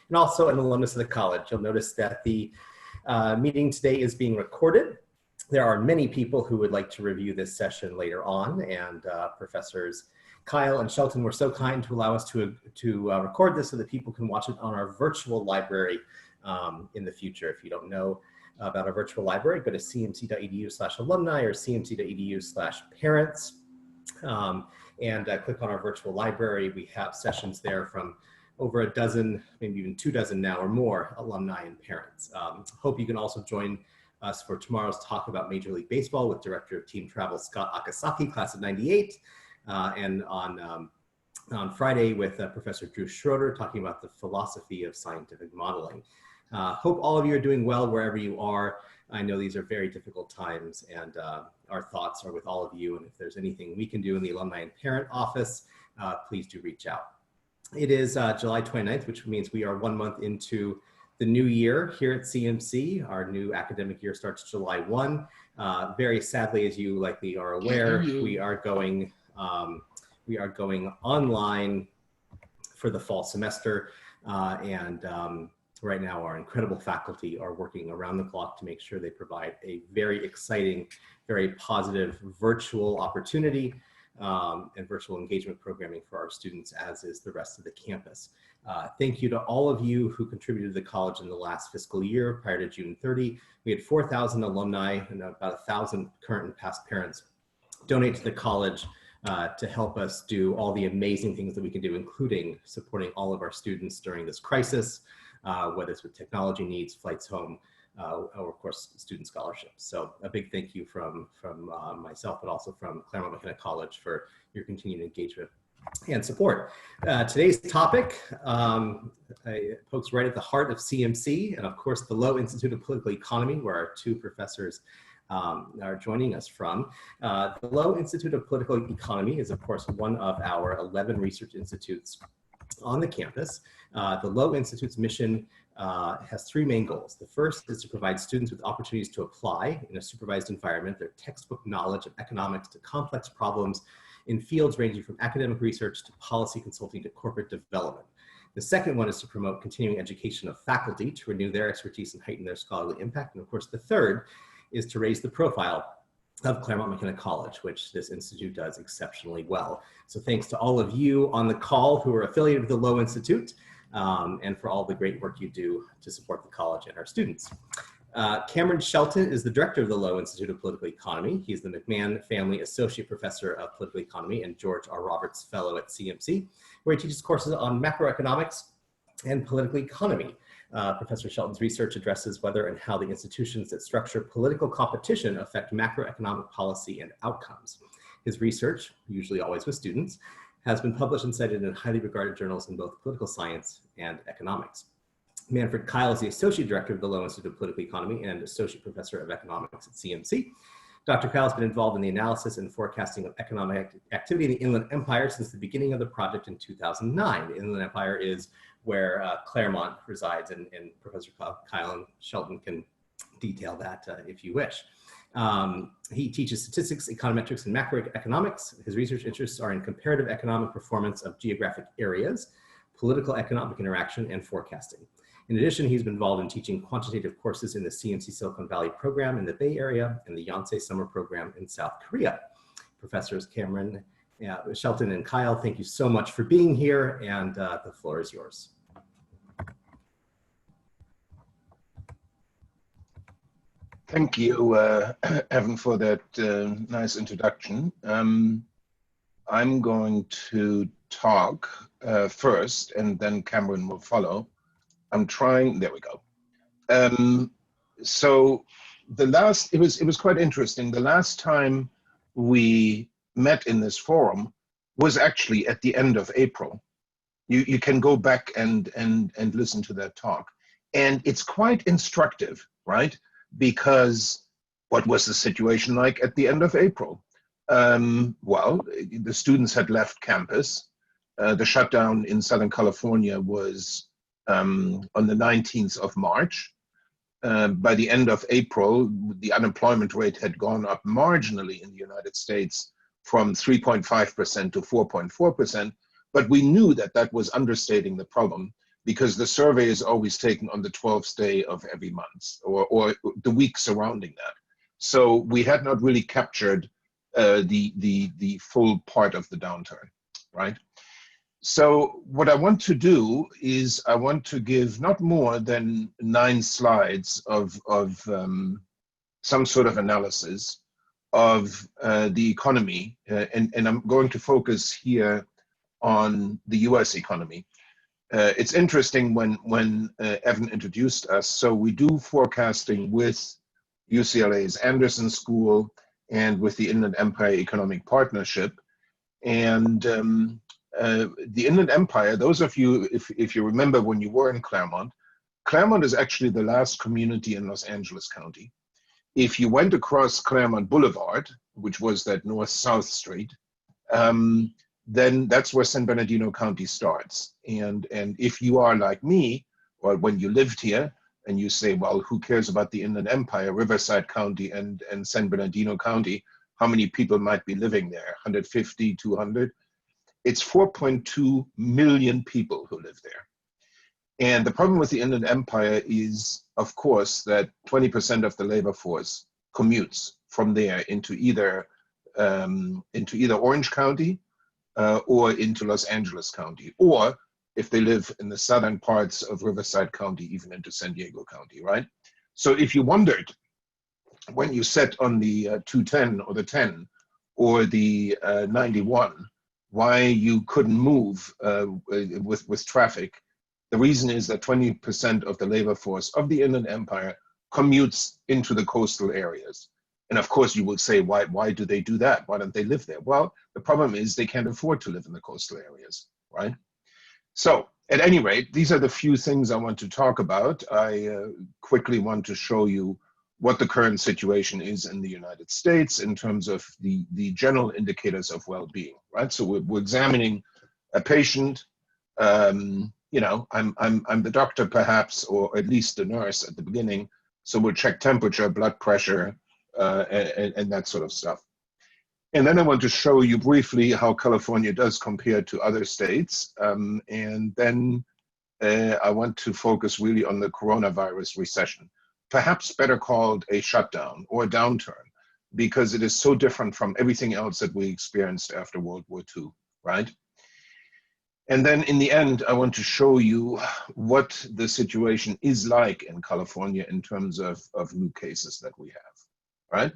and also an alumnus of the college. You'll notice that the meeting today is being recorded. There are many people who would like to review this session later on, and Professors Keil and Shelton were so kind to allow us to record this so that people can watch it on our virtual library in the future. If you don't know about our virtual library, go to cmc.edu/alumni or cmc.edu/parents and click on our virtual library. We have sessions there from over a dozen, maybe even 24 now or more, alumni and parents. Hope you can also join us for tomorrow's talk about Major League Baseball with Director of Team Travel Scott Akasaki, class of '98, and on Friday with Professor Drew Schroeder talking about the philosophy of scientific modeling. Hope all of you are doing well wherever you are. I know these are very difficult times, and our thoughts are with all of you, and if there's anything we can do in the Alumni and Parent Office, please do reach out. It is July 29th, which means we are 1 month into the new year here at CMC. Our new academic year starts July 1. Very sadly, as you likely are aware, we are going online for the fall semester, right now our incredible faculty are working around the clock to make sure they provide a very exciting, very positive virtual opportunity and virtual engagement programming for our students, as is the rest of the campus. Thank you to all of you who contributed to the college in the last fiscal year prior to June 30. We had 4,000 alumni and about 1,000 current and past parents donate to the college to help us do all the amazing things that we can do, including supporting all of our students during this crisis, whether it's with technology needs, flights home, or of course, student scholarships. So a big thank you from myself, but also from Claremont McKenna College for your continued engagement and support. Today's topic pokes right at the heart of CMC, and of course, the Lowe Institute of Political Economy, where our two professors are joining us from. The Lowe Institute of Political Economy is, of course, one of our 11 research institutes on the campus. The Lowe Institute's mission has 3 main goals. The first is to provide students with opportunities to apply in a supervised environment their textbook knowledge of economics to complex problems in fields ranging from academic research to policy consulting to corporate development. The second one is to promote continuing education of faculty to renew their expertise and heighten their scholarly impact. And of course, the third is to raise the profile of Claremont McKenna College, which this institute does exceptionally well. So thanks to all of you on the call who are affiliated with the Lowe Institute, and for all the great work you do to support the college and our students. Cameron Shelton is the director of the Lowe Institute of Political Economy. He's the McMahon Family Associate Professor of Political Economy and George R. Roberts Fellow at CMC, where he teaches courses on macroeconomics and political economy. Professor Shelton's research addresses whether and how the institutions that structure political competition affect macroeconomic policy and outcomes. His research, usually always with students, has been published and cited in highly regarded journals in both political science and economics. Manfred Keil is the Associate Director of the Lowe Institute of Political Economy and Associate Professor of Economics at CMC. Dr. Keil has been involved in the analysis and forecasting of economic activity in the Inland Empire since the beginning of the project in 2009. The Inland Empire is where Claremont resides, and Professor Keil and Shelton can detail that if you wish. He teaches statistics, econometrics, and macroeconomics. His research interests are in comparative economic performance of geographic areas, political economic interaction, and forecasting. In addition, he's been involved in teaching quantitative courses in the CMC Silicon Valley program in the Bay Area and the Yonsei Summer Program in South Korea. Professors Cameron, Shelton, and Keil, thank you so much for being here, and the floor is yours. Thank you, Evan, for that nice introduction. I'm going to talk first, and then Cameron will follow. I'm trying, there we go. So it was quite interesting. The last time we met in this forum was actually at the end of April. You can go back and listen to that talk. And it's quite instructive, right? Because what was the situation like at the end of April? Well, the students had left campus. The shutdown in Southern California was on the 19th of March. By the end of April, the unemployment rate had gone up marginally in the United States from 3.5% to 4.4%, but we knew that that was understating the problem because the survey is always taken on the 12th day of every month, or the week surrounding that. So we had not really captured the full part of the downturn, right? So what I want to do is I want to give not more than 9 slides of some sort of analysis of the economy, and I'm going to focus here on the US economy. It's interesting when Evan introduced us. So we do forecasting with UCLA's Anderson School and with the Inland Empire Economic Partnership. And the Inland Empire, those of you, if you remember when you were in Claremont, Claremont is actually the last community in Los Angeles County. If you went across Claremont Boulevard, which was that north-south street, then that's where San Bernardino County starts. And if you are like me, or when you lived here, and you say, well, who cares about the Inland Empire, Riverside County and San Bernardino County, how many people might be living there? 150, 200? It's 4.2 million people who live there. And the problem with the Inland Empire is, of course, that 20% of the labor force commutes from there into either Orange County or into Los Angeles County, or if they live in the southern parts of Riverside County, even into San Diego County, right? So if you wondered when you sat on the 210 or the 10 or the 91, why you couldn't move with traffic, the reason is that 20% of the labor force of the Inland Empire commutes into the coastal areas. And of course, you would say, why do they do that? Why don't they live there? Well, the problem is they can't afford to live in the coastal areas, right? So at any rate, these are the few things I want to talk about. I quickly want to show you what the current situation is in the United States in terms of the general indicators of well-being, right? So we're examining a patient. You know, I'm the doctor perhaps, or at least the nurse at the beginning. So we'll check temperature, blood pressure, and that sort of stuff. And then I want to show you briefly how California does compare to other states. And then I want to focus really on the coronavirus recession, perhaps better called a shutdown or a downturn, because it is so different from everything else that we experienced after World War II, right? And then in the end, I want to show you what the situation is like in California in terms of new cases that we have, right?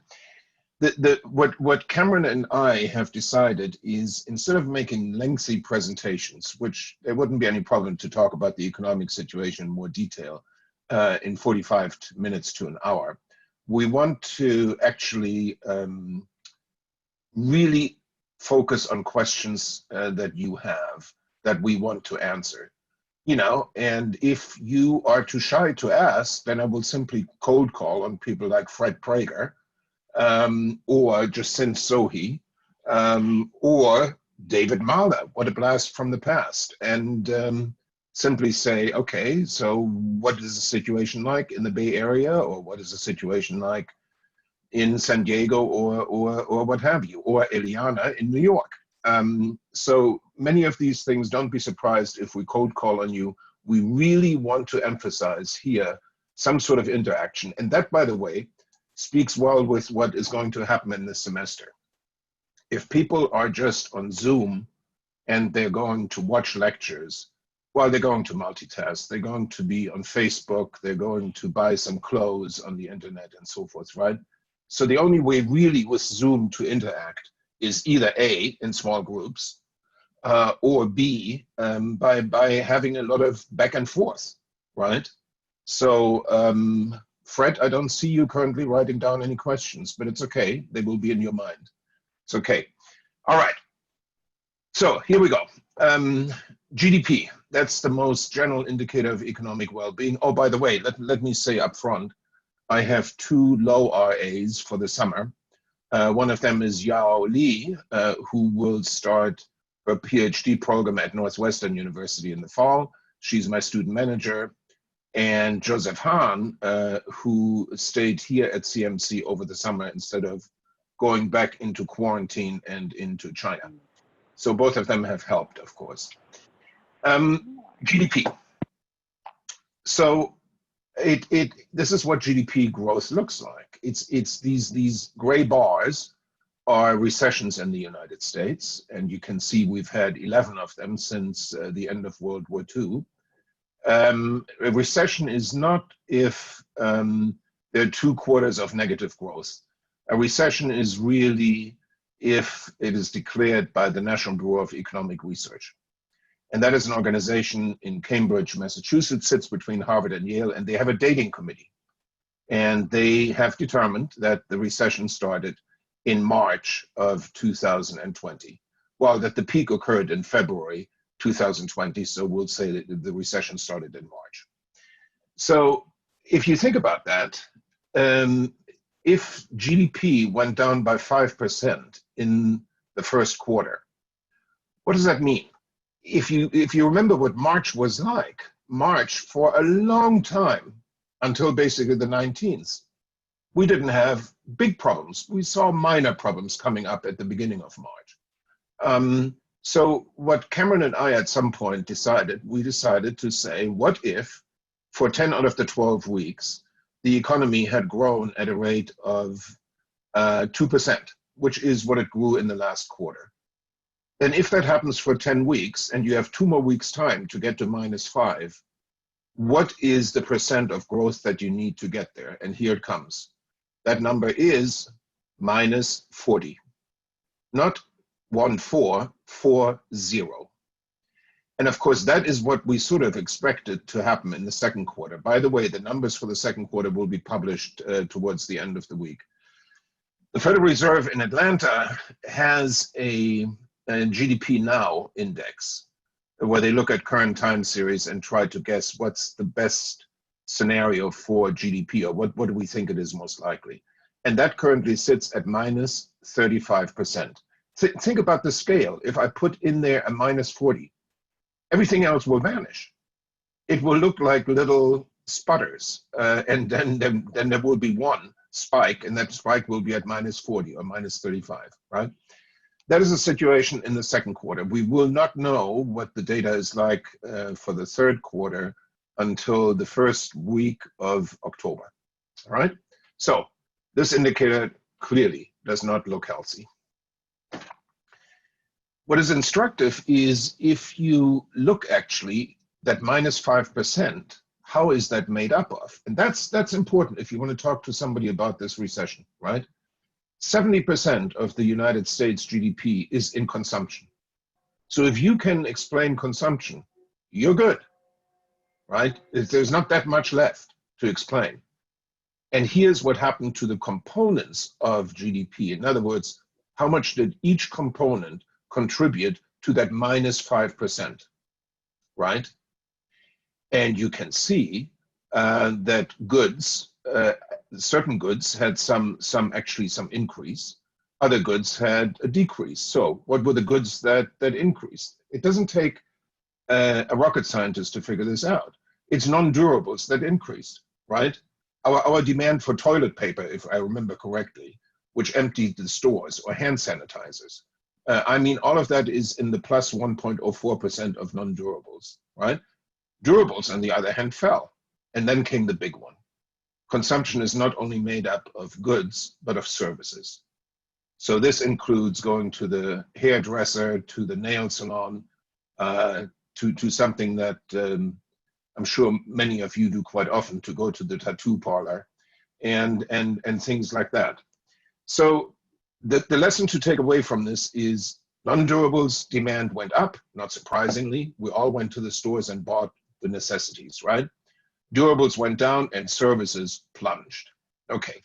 What Cameron and I have decided is, instead of making lengthy presentations, which there wouldn't be any problem to talk about the economic situation in more detail in 45 minutes to an hour, we want to actually really focus on questions that you have that we want to answer. You know, and if you are too shy to ask, then I will simply cold call on people like Fred Prager, or Jacinth Sohi, or David Mahler, what a blast from the past, and simply say, okay, so what is the situation like in the Bay Area, or what is the situation like in San Diego, or what have you, or Eliana in New York? So many of these things, don't be surprised if we cold call on you. We really want to emphasize here some sort of interaction, and that, by the way, speaks well with what is going to happen in this semester. If people are just on Zoom and they're going to watch lectures, well, they're going to multitask. They're going to be on Facebook. They're going to buy some clothes on the internet and so forth, right? So the only way really with Zoom to interact is either A, in small groups, or B, by having a lot of back and forth, right? So, Fred, I don't see you currently writing down any questions, but it's okay. They will be in your mind. It's okay. All right. So here we go. GDP, that's the most general indicator of economic well-being. Oh, by the way, let me say up front, I have 2 low RAs for the summer. One of them is Yao Li, who will start her PhD program at Northwestern University in the fall. She's my student manager. And Joseph Hahn, who stayed here at CMC over the summer instead of going back into quarantine and into China. So both of them have helped, of course. GDP. So this is what GDP growth looks like. It's these gray bars are recessions in the United States, and you can see we've had 11 of them since the end of World War II. A recession is not if there are 2 quarters of negative growth. A recession is really if it is declared by the National Bureau of Economic Research. And that is an organization in Cambridge, Massachusetts, sits between Harvard and Yale, and they have a dating committee. And they have determined that the recession started in March of 2020. Well, that the peak occurred in February 2020, so we'll say that the recession started in March. So if you think about that, if GDP went down by 5% in the first quarter, what does that mean? If you remember what March was like, March for a long time, until basically the 19th, we didn't have big problems. We saw minor problems coming up at the beginning of March. So what Cameron and I at some point decided, we decided to say, what if for 10 out of the 12 weeks, the economy had grown at a rate of 2%, which is what it grew in the last quarter. Then if that happens for 10 weeks and you have 2 more weeks time to get to -5, what is the percent of growth that you need to get there? And here it comes. That number is -40, not 14, 40. And of course, that is what we sort of expected to happen in the second quarter. By the way, the numbers for the second quarter will be published towards the end of the week. The Federal Reserve in Atlanta has a GDP Now index, where they look at current time series and try to guess what's the best scenario for GDP, or what do we think it is most likely. And that currently sits at -35%. Think about the scale. If I put in there a -40, everything else will vanish. It will look like little sputters, and then there will be one spike, and that spike will be at -40 or -35, right? That is a situation in the second quarter. We will not know what the data is like for the third quarter until the first week of October, all right? So this indicator clearly does not look healthy. What is instructive is if you look actually that -5%, how is that made up of? And that's important if you want to talk to somebody about this recession, right? 70% of the United States GDP is in consumption. So if you can explain consumption, you're good, right? There's not that much left to explain. And here's what happened to the components of GDP. In other words, how much did each component contribute to that -5%, right? And you can see that goods, certain goods had some increase, other goods had a decrease. So what were the goods that increased? It doesn't take a rocket scientist to figure this out. It's non-durables that increased, right? Our demand for toilet paper, if I remember correctly, which emptied the stores, or hand sanitizers. I mean, all of that is in the plus 1.04% of non-durables, right? Durables, on the other hand, fell. And then came the big one. Consumption is not only made up of goods, but of services. So this includes going to the hairdresser, to the nail salon, to something that I'm sure many of you do quite often, to go to the tattoo parlor, and things like that. So the lesson to take away from this is non-durables demand went up, not surprisingly. We all went to the stores and bought the necessities, right? Durables went down and services plunged. Okay,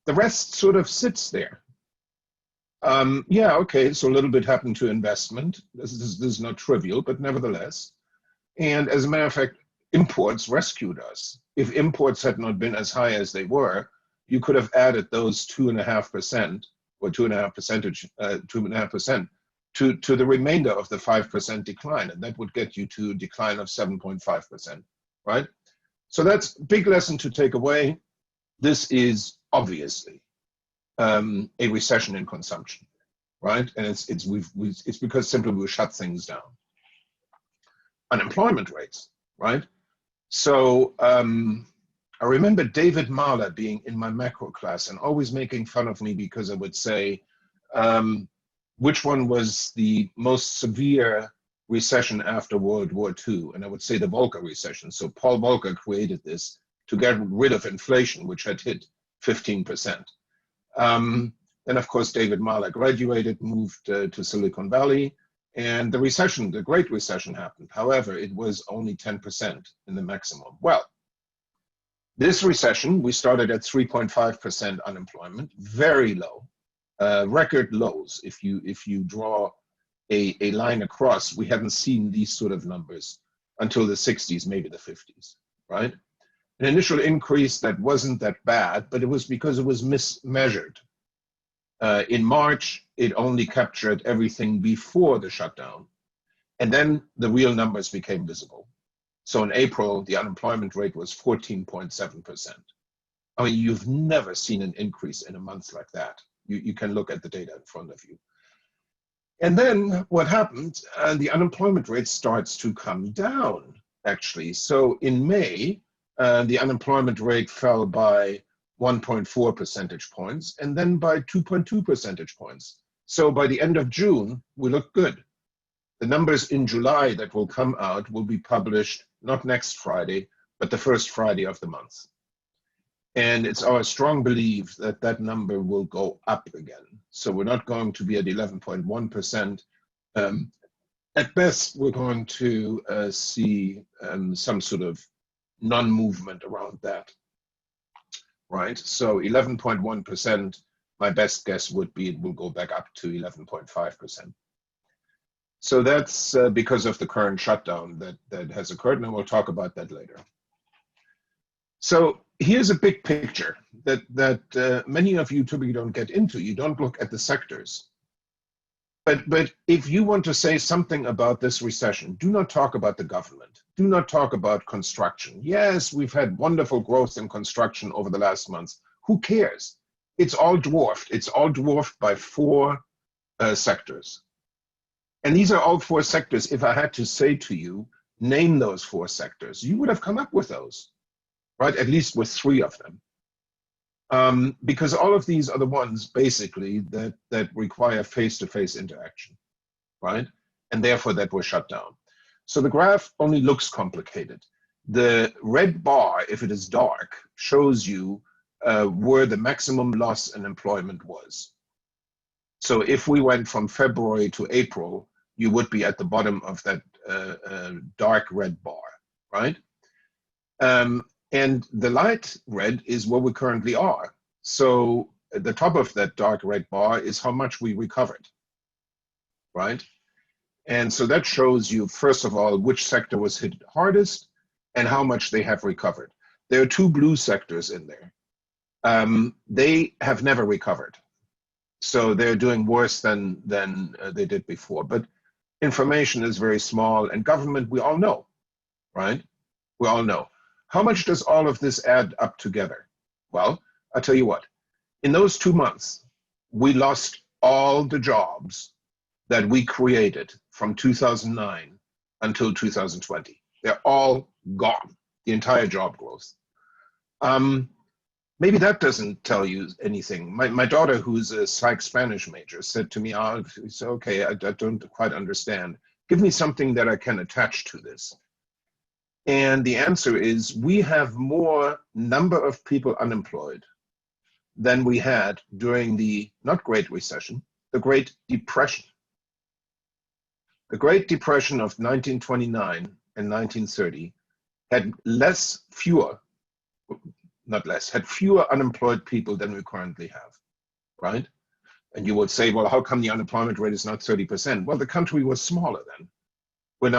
the rest sort of sits there. Yeah, okay, so a little bit happened to investment. This is not trivial, but nevertheless. And as a matter of fact, imports rescued us. If imports had not been as high as they were, you could have added those 2.5% or 2.5% to the remainder of the 5% decline, and that would get you to a decline of 7.5%, right? So that's a big lesson to take away. This is obviously a recession in consumption, right? And it's because simply we shut things down. Unemployment rates, right? So I remember David Mahler being in my macro class and always making fun of me because I would say, which one was the most severe recession after World War II? And I would say the Volcker recession. So Paul Volcker created this to get rid of inflation, which had hit 15%. Then, of course, David Mahler graduated, moved to Silicon Valley, and the recession, the Great Recession happened. However, it was only 10% in the maximum. Well, this recession, we started at 3.5% unemployment, very low, record lows. If you draw a line across, we haven't seen these sort of numbers until the 60s, maybe the 50s, right? An initial increase that wasn't that bad, but it was because it was mismeasured. In March, it only captured everything before the shutdown, and then the real numbers became visible. So in April, the unemployment rate was 14.7%. I mean, you've never seen an increase in a month like that. You can look at the data in front of you. And then what happened, the unemployment rate starts to come down, actually. So in May, the unemployment rate fell by 1.4 percentage points and then by 2.2 percentage points. So by the end of June, we look good. The numbers in July that will come out will be published not next Friday, but the first Friday of the month. And it's our strong belief that that number will go up again. So we're not going to be at 11.1%. At best, we're going to see some sort of non-movement around that, right? So 11.1%, my best guess would be it will go back up to 11.5%. So that's because of the current shutdown that has occurred, and we'll talk about that later. So here's a big picture that many of you typically don't get into. You don't look at the sectors. But if you want to say something about this recession, do not talk about the government. Do not talk about construction. Yes, we've had wonderful growth in construction over the last months. Who cares? It's all dwarfed. It's all dwarfed by four sectors. And these are all four sectors. If I had to say to you, name those four sectors, you would have come up with those, right? At least with three of them. Because all of these are the ones basically that require face-to-face interaction, right? And therefore that were shut down. So the graph only looks complicated. The red bar, if it is dark, shows you where the maximum loss in employment was. So if we went from February to April, you would be at the bottom of that dark red bar, right? And the light red is where we currently are. So at the top of that dark red bar is how much we recovered, right? And so that shows you, first of all, which sector was hit hardest and how much they have recovered. There are two blue sectors in there. They have never recovered. So they're doing worse than they did before. But information is very small, and government, we all know, right? We all know. How much does all of this add up together? Well, I'll tell you what. In those 2 months, we lost all the jobs that we created from 2009 until 2020. They're all gone, the entire job growth. Maybe that doesn't tell you anything. My daughter, who's a psych Spanish major, said to me, oh, it's okay, I don't quite understand. Give me something that I can attach to this. And the answer is, we have more number of people unemployed than we had during the, not Great Recession, the Great Depression. The Great Depression of 1929 and 1930 had had fewer unemployed people than we currently have, right? And you would say, well, how come the unemployment rate is not 30%? Well, the country was smaller then. We're now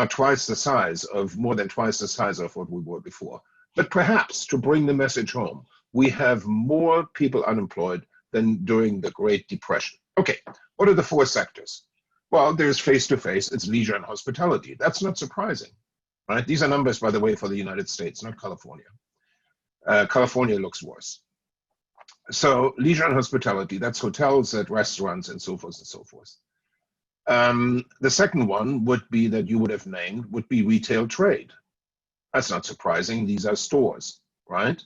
more than twice the size of what we were before. But perhaps, to bring the message home, we have more people unemployed than during the Great Depression. Okay, what are the four sectors? Well, there's face-to-face, it's leisure and hospitality. That's not surprising, right? These are numbers, by the way, for the United States, not California. California looks worse. So leisure and hospitality, that's hotels, at restaurants, and so forth and so forth. The second one would be that you would have named would be retail trade. That's not surprising. These are stores, right?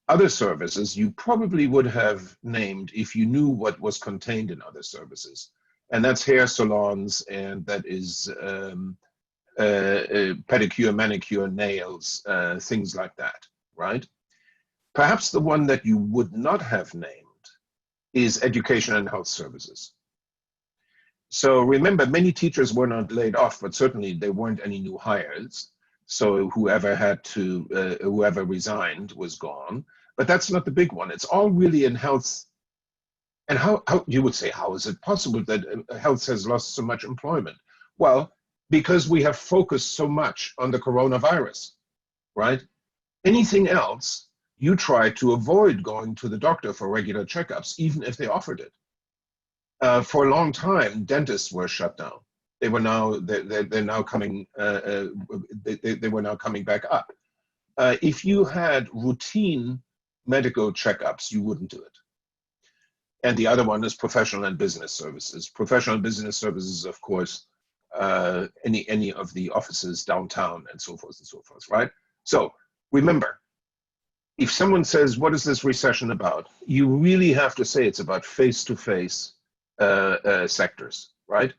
Other services you probably would have named if you knew what was contained in other services. And that's hair salons, and that is pedicure, manicure, nails, things like that, right? Perhaps the one that you would not have named is education and health services. So remember, many teachers were not laid off, but certainly there weren't any new hires. So whoever whoever resigned was gone. But that's not the big one. It's all really in health. And how you would say, how is it possible that health has lost so much employment? Well, because we have focused so much on the coronavirus, right? Anything else, you try to avoid going to the doctor for regular checkups, even if they offered it. For a long time, dentists were shut down. They were now they're now coming. They were now coming back up. If you had routine medical checkups, you wouldn't do it. And the other one is professional and business services. Professional and business services, of course, any of the offices downtown and so forth, right? So remember, if someone says, what is this recession about? You really have to say it's about face-to-face sectors, right?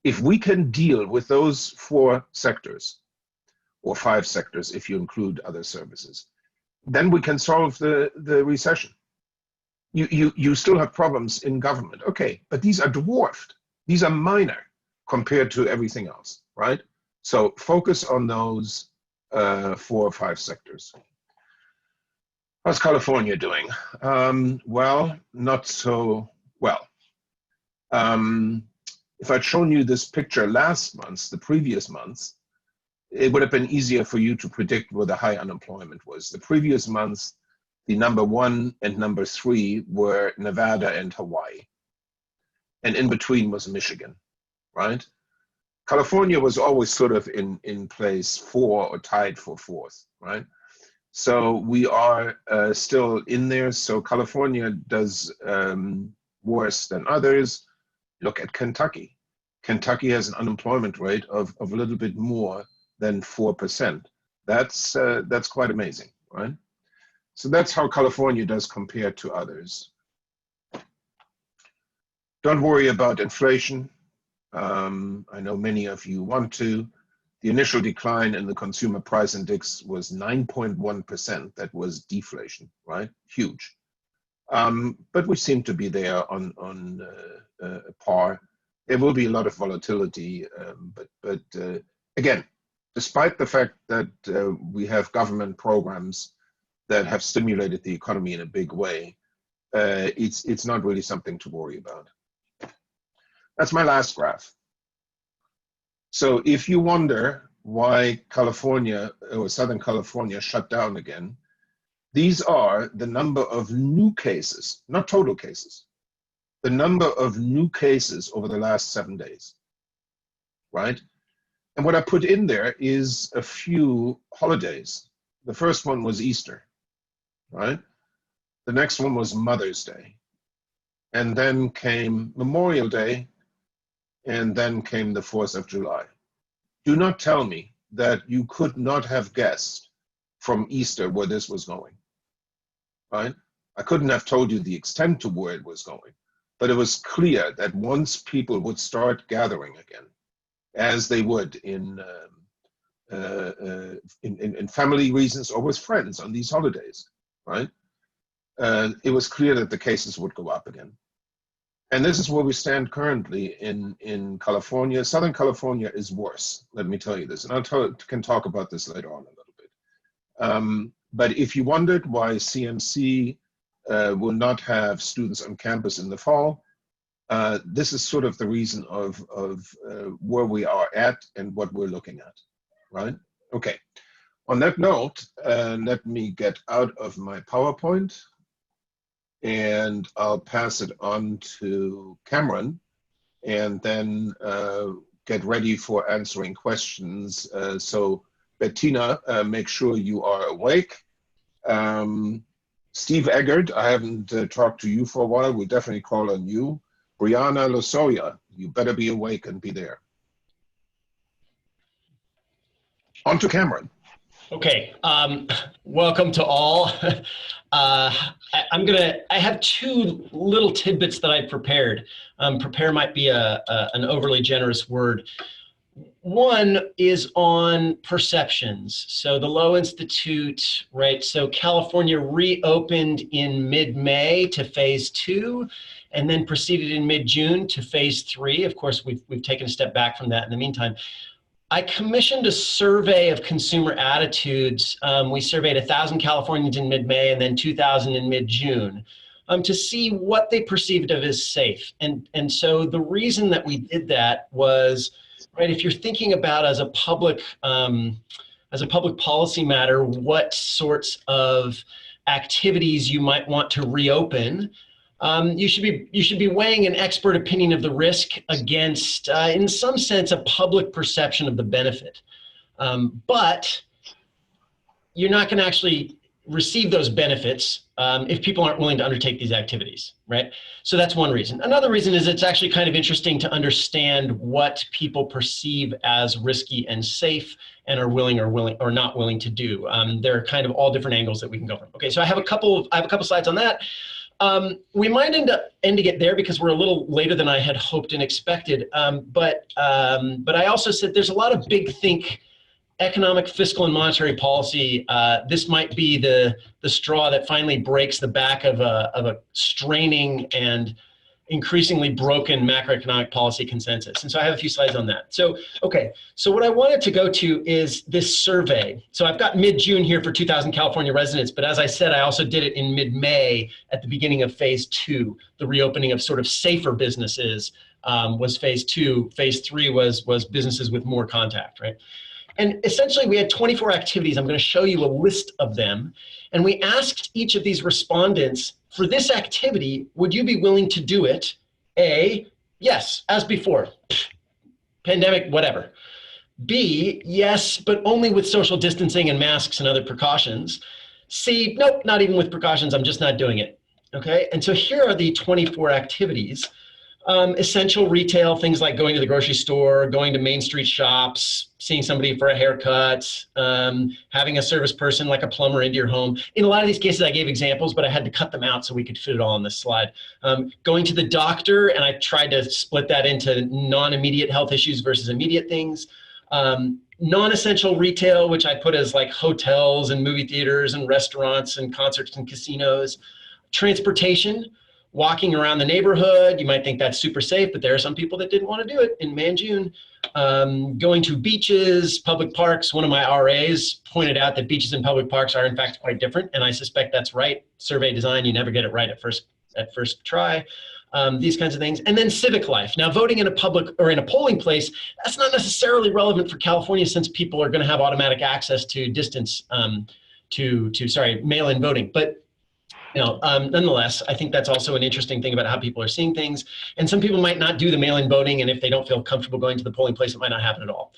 If we can deal with those 4 sectors, or 5 sectors if you include other services, then we can solve the recession. You still have problems in government, okay, but these are dwarfed. These are minor compared to everything else, right? So focus on those 4 or 5 sectors. How's California doing? Well, not so well. If I'd shown you this picture last month, the previous months, it would have been easier for you to predict where the high unemployment was. The previous months, the number 1 and number 3 were Nevada and Hawaii. And in between was Michigan, right? California was always sort of in place 4 or tied for 4th, right? So we are still in there. So California does worse than others. Look at Kentucky. Kentucky has an unemployment rate of a little bit more than 4%. That's quite amazing, right? So that's how California does compare to others. Don't worry about inflation. I know many of you want to. The initial decline in the consumer price index was 9.1%. That was deflation, right? Huge. But we seem to be there on par. There will be a lot of volatility, but again, despite the fact that we have government programs that have stimulated the economy in a big way, it's not really something to worry about. That's my last graph. So if you wonder why California or Southern California shut down again, these are the number of new cases, not total cases, the number of new cases over the last 7 days, right? And what I put in there is a few holidays. The first one was Easter, right? The next one was Mother's Day. And then came Memorial Day, and then came the 4th of July. Do not tell me that you could not have guessed from Easter where this was going, right? I couldn't have told you the extent to where it was going, but it was clear that once people would start gathering again, as they would in family reasons or with friends on these holidays, right? It was clear that the cases would go up again. And this is where we stand currently in California. Southern California is worse, let me tell you this. And can talk about this later on a little bit. But if you wondered why CMC will not have students on campus in the fall, this is sort of the reason of where we are at and what we're looking at, right? Okay, on that note, let me get out of my PowerPoint, and I'll pass it on to Cameron, and then get ready for answering questions. So Bettina, make sure you are awake. Steve Eggert, I haven't talked to you for a while. We'll definitely call on you. Brianna Losoya, you better be awake and be there. On to Cameron. Okay, welcome to all. I have two little tidbits that I prepared. Prepare might be an overly generous word. One is on perceptions. So the Lowe Institute, right? So California reopened in mid-May to phase 2, and then proceeded in mid-June to phase 3. Of course, we've taken a step back from that in the meantime. I commissioned a survey of consumer attitudes. We surveyed 1,000 Californians in mid-May and then 2,000 in mid-June to see what they perceived of as safe. And so the reason that we did that was, right, if you're thinking about as a public policy matter, what sorts of activities you might want to reopen, you should be weighing an expert opinion of the risk against, in some sense, a public perception of the benefit. But you're not going to actually receive those benefits if people aren't willing to undertake these activities, right? So that's one reason. Another reason is it's actually kind of interesting to understand what people perceive as risky and safe and are willing or not willing to do. There are kind of all different angles that we can go from. Okay, so I have a couple slides on that. We might end up ending it there because we're a little later than I had hoped and expected. But I also said there's a lot of big think economic, fiscal, and monetary policy. This might be the straw that finally breaks the back of a straining and increasingly broken macroeconomic policy consensus. And so I have a few slides on that. So, okay, so what I wanted to go to is this survey. So I've got mid-June here for 2,000 California residents, but as I said, I also did it in mid-May at the beginning of phase 2. The reopening of sort of safer businesses was phase 2. Phase 3 was businesses with more contact, right? And essentially we had 24 activities. I'm going to show you a list of them. And we asked each of these respondents, for this activity, would you be willing to do it? A, yes, as before, pandemic, whatever. B, yes, but only with social distancing and masks and other precautions. C, nope, not even with precautions, I'm just not doing it. Okay, and so here are the 24 activities. Essential retail, things like going to the grocery store, going to Main Street shops, seeing somebody for a haircut, having a service person like a plumber into your home. In a lot of these cases, I gave examples, but I had to cut them out so we could fit it all on this slide. Going to the doctor, and I tried to split that into non-immediate health issues versus immediate things. Non-essential retail, which I put as like hotels and movie theaters and restaurants and concerts and casinos. Transportation, walking around the neighborhood, you might think that's super safe, but there are some people that didn't want to do it in May and June. Going to beaches, public parks. One of my RAs pointed out that beaches and public parks are in fact quite different, and I suspect that's right. Survey design, you never get it right at first try. These kinds of things. And then civic life. Now, voting in a public or in a polling place, that's not necessarily relevant for California since people are going to have automatic access to mail-in voting. But nonetheless, I think that's also an interesting thing about how people are seeing things. And some people might not do the mail-in voting, and if they don't feel comfortable going to the polling place, it might not happen at all.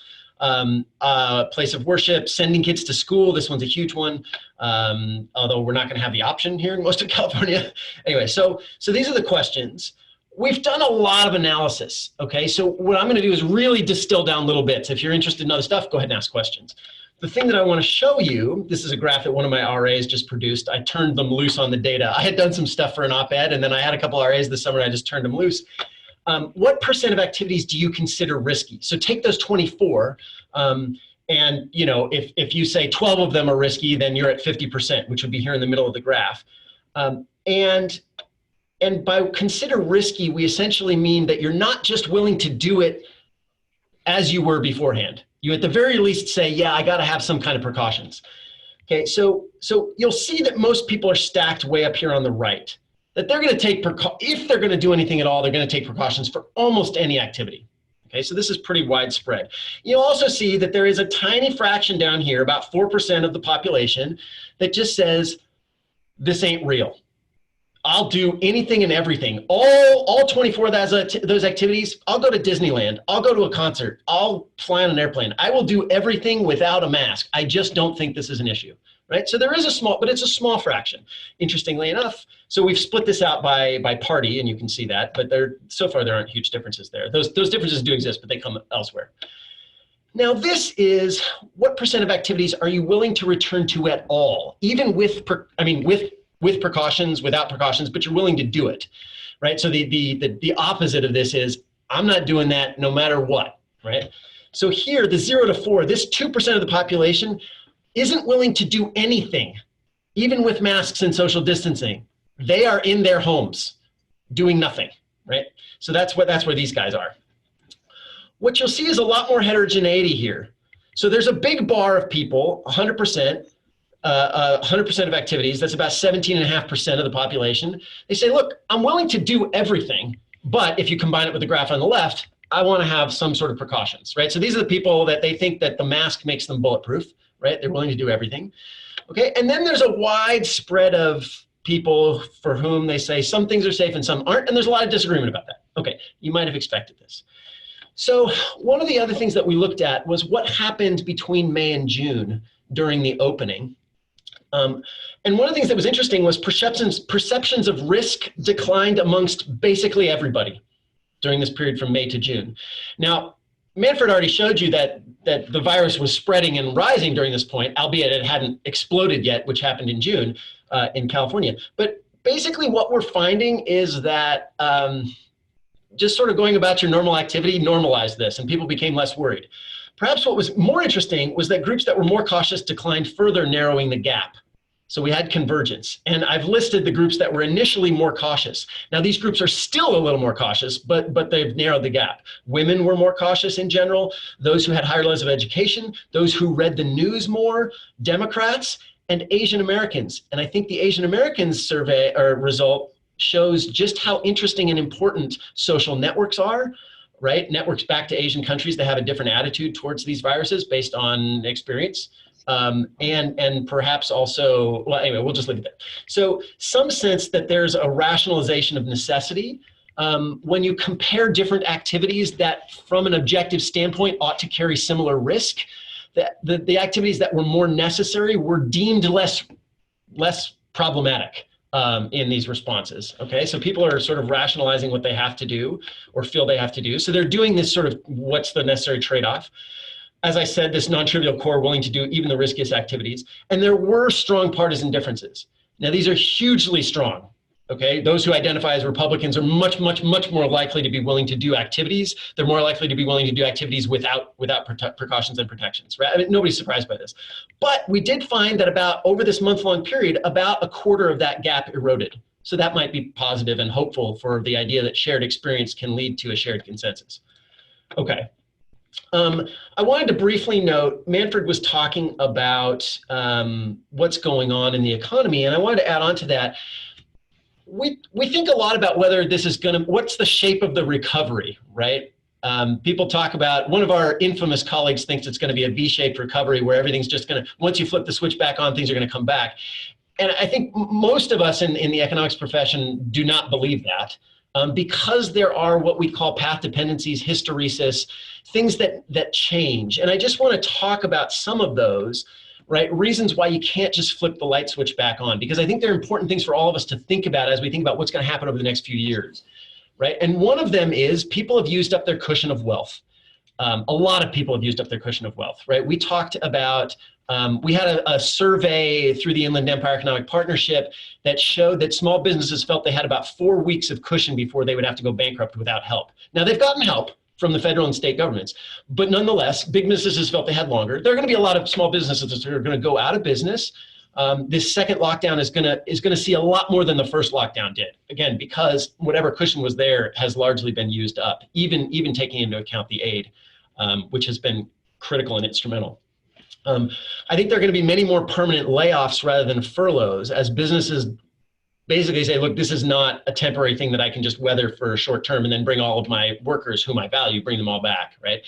Place of worship, sending kids to school. This one's a huge one, although we're not going to have the option here in most of California. Anyway, so these are the questions. We've done a lot of analysis, okay? So what I'm going to do is really distill down little bits. If you're interested in other stuff, go ahead and ask questions. The thing that I want to show you, this is a graph that one of my RAs just produced. I turned them loose on the data. I had done some stuff for an op-ed, and then I had a couple RAs this summer, and I just turned them loose. What % of activities do you consider risky? So take those 24, and if you say 12 of them are risky, then you're at 50%, which would be here in the middle of the graph. And by consider risky, we essentially mean that you're not just willing to do it as you were beforehand. You at the very least say, yeah, I got to have some kind of precautions. Okay, so you'll see that most people are stacked way up here on the right. That they're going to take, if they're going to do anything at all, they're going to take precautions for almost any activity. Okay, so this is pretty widespread. You'll also see that there is a tiny fraction down here, about 4% of the population, that just says, this ain't real. I'll do anything and everything. All 24 of those activities, I'll go to Disneyland. I'll go to a concert. I'll fly on an airplane. I will do everything without a mask. I just don't think this is an issue, right? So there is but it's a small fraction, interestingly enough. So we've split this out by party, and you can see that, but so far there aren't huge differences there. Those differences do exist, but they come elsewhere. Now this is what percent of activities are you willing to return to at all, even with precautions, without precautions, but you're willing to do it, right? So the opposite of this is I'm not doing that no matter what, right? So here, the 0 to 4, this 2% of the population isn't willing to do anything, even with masks and social distancing. They are in their homes doing nothing, right? So that's where these guys are. What you'll see is a lot more heterogeneity here. So there's a big bar of people, 100%, 100% of activities, that's about 17.5% of the population. They say, look, I'm willing to do everything, but if you combine it with the graph on the left, I want to have some sort of precautions, right? So these are the people that they think that the mask makes them bulletproof, right? They're willing to do everything, okay? And then there's a wide spread of people for whom they say some things are safe and some aren't, and there's a lot of disagreement about that. Okay, you might have expected this. So one of the other things that we looked at was what happened between May and June during the opening. And one of the things that was interesting was perceptions of risk declined amongst basically everybody during this period from May to June. Now, Manfred already showed you that the virus was spreading and rising during this point, albeit it hadn't exploded yet, which happened in June in California. But basically what we're finding is that just sort of going about your normal activity normalized this and people became less worried. Perhaps what was more interesting was that groups that were more cautious declined further, narrowing the gap. So we had convergence, and I've listed the groups that were initially more cautious. Now these groups are still a little more cautious, but they've narrowed the gap. Women were more cautious in general, those who had higher levels of education, those who read the news more, Democrats, and Asian Americans. And I think the Asian Americans survey or result shows just how interesting and important social networks are, right? Networks back to Asian countries that have a different attitude towards these viruses based on experience. And perhaps also, well, anyway, we'll just leave it there. So some sense that there's a rationalization of necessity when you compare different activities that from an objective standpoint ought to carry similar risk, that the activities that were more necessary were deemed less problematic in these responses, okay? So people are sort of rationalizing what they have to do or feel they have to do. So they're doing this sort of what's the necessary trade-off. As I said, this non-trivial core willing to do even the riskiest activities. And there were strong partisan differences. Now, these are hugely strong, okay? Those who identify as Republicans are much more likely to be willing to do activities. They're more likely to be willing to do activities without precautions and protections, right? I mean, nobody's surprised by this. But we did find that over this month-long period, about a quarter of that gap eroded. So that might be positive and hopeful for the idea that shared experience can lead to a shared consensus. Okay. I wanted to briefly note, Manfred was talking about what's going on in the economy, and I wanted to add on to that. We think a lot about whether this is what's the shape of the recovery, right? People talk about, one of our infamous colleagues thinks it's going to be a V-shaped recovery where everything's just going to, once you flip the switch back on, things are going to come back. And I think most of us in the economics profession do not believe that. Because there are what we call path dependencies, hysteresis, things that change. And I just want to talk about some of those, right? Reasons why you can't just flip the light switch back on, because I think they're important things for all of us to think about as we think about what's going to happen over the next few years, right? And one of them is people have used up their cushion of wealth. A lot of people have used up their cushion of wealth, right? We talked about, we had a survey through the Inland Empire Economic Partnership that showed that small businesses felt they had about 4 weeks of cushion before they would have to go bankrupt without help. Now they've gotten help from the federal and state governments, but nonetheless, big businesses felt they had longer. There are going to be a lot of small businesses that are going to go out of business. This second lockdown is going to see a lot more than the first lockdown did. Again, because whatever cushion was there has largely been used up, even taking into account the aid, which has been critical and instrumental. I think there are going to be many more permanent layoffs rather than furloughs as businesses basically say, look, this is not a temporary thing that I can just weather for a short term and then bring all of my workers whom I value, bring them all back, right?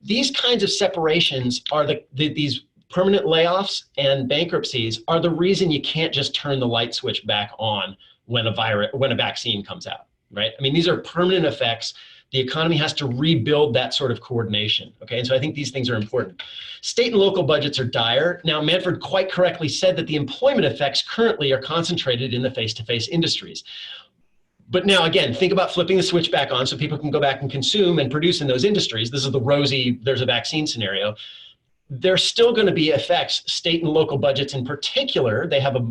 These kinds of separations are these permanent layoffs and bankruptcies are the reason you can't just turn the light switch back on when a vaccine comes out, right? I mean, these are permanent effects. The economy has to rebuild that sort of coordination, okay? And so I think these things are important. State and local budgets are dire. Now, Manfred quite correctly said that the employment effects currently are concentrated in the face-to-face industries. But now again, think about flipping the switch back on so people can go back and consume and produce in those industries. This is the rosy, there's a vaccine scenario. There's still going to be effects. State and local budgets in particular, they have a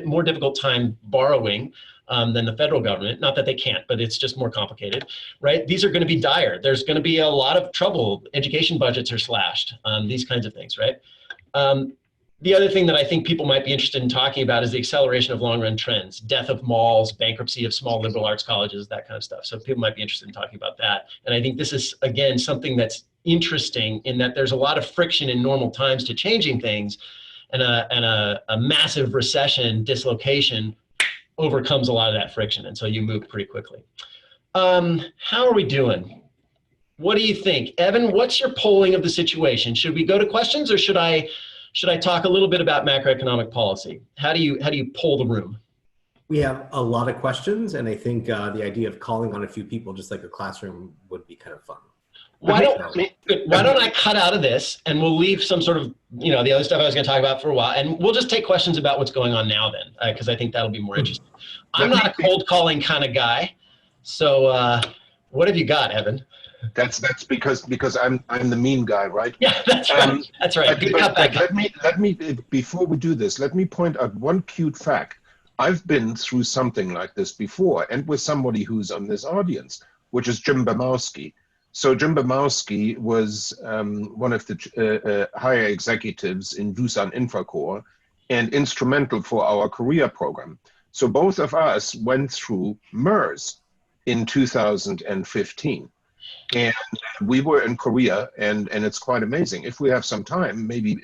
more difficult time borrowing than the federal government. Not that they can't, but it's just more complicated, right? These are going to be dire. There's going to be a lot of trouble. Education budgets are slashed, these kinds of things, right? The other thing that I think people might be interested in talking about is the acceleration of long-run trends, death of malls, bankruptcy of small liberal arts colleges, that kind of stuff. So people might be interested in talking about that. And I think this is, again, something that's interesting in that there's a lot of friction in normal times to changing things, and a massive recession, dislocation, overcomes a lot of that friction. And so you move pretty quickly. How are we doing? What do you think? Evan, what's your polling of the situation? Should we go to questions, or should I talk a little bit about macroeconomic policy? How do you poll the room? We have a lot of questions, and I think the idea of calling on a few people, just like a classroom, would be kind of fun. Why don't I cut out of this, and we'll leave some sort of, the other stuff I was going to talk about for a while, and we'll just take questions about what's going on now then, because I think that'll be more interesting. I'm not a cold calling kind of guy, so what have you got, Evan? That's because I'm the mean guy, right? Yeah, that's right. That's right. Good cutback. Let me before we do this, let me point out one cute fact. I've been through something like this before, and with somebody who's on this audience, which is Jim Bemowski. So Jim Bemowski was one of the higher executives in Doosan Infracore and instrumental for our career program. So both of us went through MERS in 2015. And we were in Korea, and it's quite amazing. If we have some time, maybe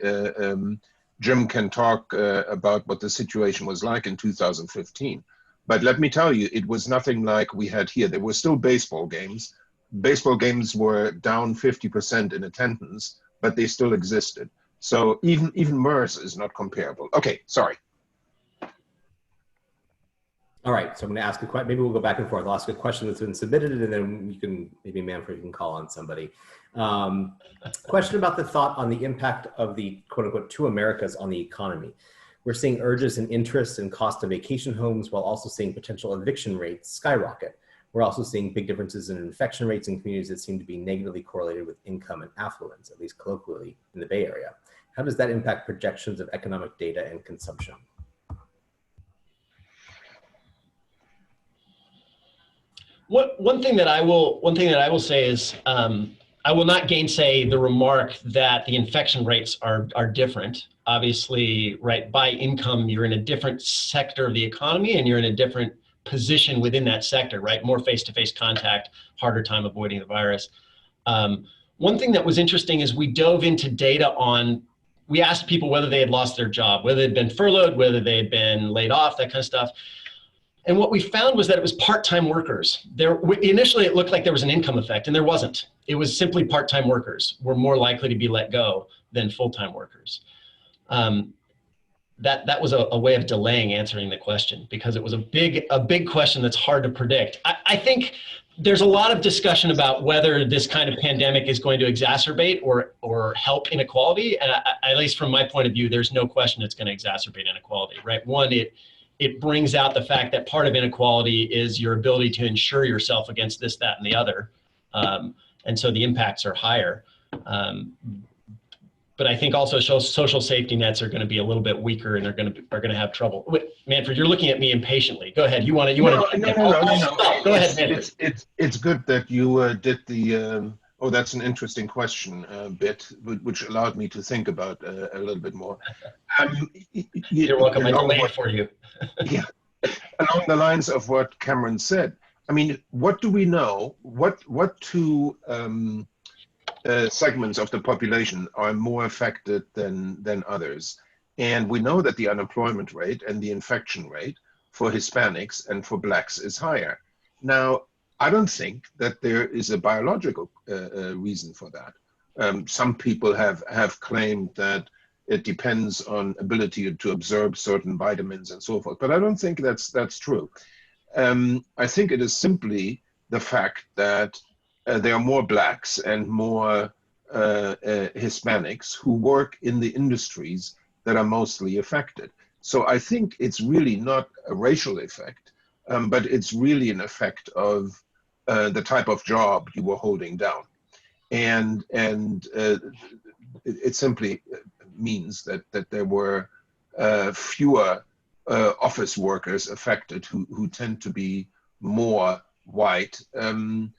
Jim can talk about what the situation was like in 2015. But let me tell you, it was nothing like we had here. There were still baseball games. Baseball games were down 50% in attendance, but they still existed. So even MERS is not comparable. Okay, sorry. All right, so I'm going to ask a question. Maybe we'll go back and forth. I'll ask a question that's been submitted, and then you can, maybe Manfred, you can call on somebody. Question about the thought on the impact of the quote unquote two Americas on the economy. We're seeing urges and interest in cost of vacation homes while also seeing potential eviction rates skyrocket. We're also seeing big differences in infection rates in communities that seem to be negatively correlated with income and affluence, at least colloquially in the Bay Area. How does that impact projections of economic data and consumption? One thing that I will say is I will not gainsay the remark that the infection rates are different. Obviously, right, by income, you're in a different sector of the economy, and you're in a different position within that sector, right? More face-to-face contact, harder time avoiding the virus. One thing that was interesting is we dove into data we asked people whether they had lost their job, whether they'd been furloughed, whether they had been laid off, that kind of stuff. And what we found was that it was part-time workers. Initially, it looked like there was an income effect, and there wasn't. It was simply part-time workers were more likely to be let go than full-time workers. That was a way of delaying answering the question, because it was a big question that's hard to predict. I think there's a lot of discussion about whether this kind of pandemic is going to exacerbate or help inequality. And at least from my point of view, there's no question it's going to exacerbate inequality, right? One, it brings out the fact that part of inequality is your ability to insure yourself against this, that, and the other. And so the impacts are higher. But I think also social safety nets are going to be a little bit weaker, and are going to have trouble. Wait, Manfred, you're looking at me impatiently. Go ahead. No. Go ahead, Manfred. It's good that you did the. Oh, that's an interesting question bit, which allowed me to think about a little bit more. You're welcome. I delayed for you. Yeah, along the lines of what Cameron said. I mean, what do we know? What two segments of the population are more affected than others? And we know that the unemployment rate and the infection rate for Hispanics and for Blacks is higher. Now, I don't think that there is a biological reason for that. Some people have claimed that it depends on ability to absorb certain vitamins and so forth, but I don't think that's true. I think it is simply the fact that there are more Blacks and more Hispanics who work in the industries that are mostly affected. So I think it's really not a racial effect. but it's really an effect of the type of job you were holding down. And it simply means that there were fewer office workers affected who tend to be more white than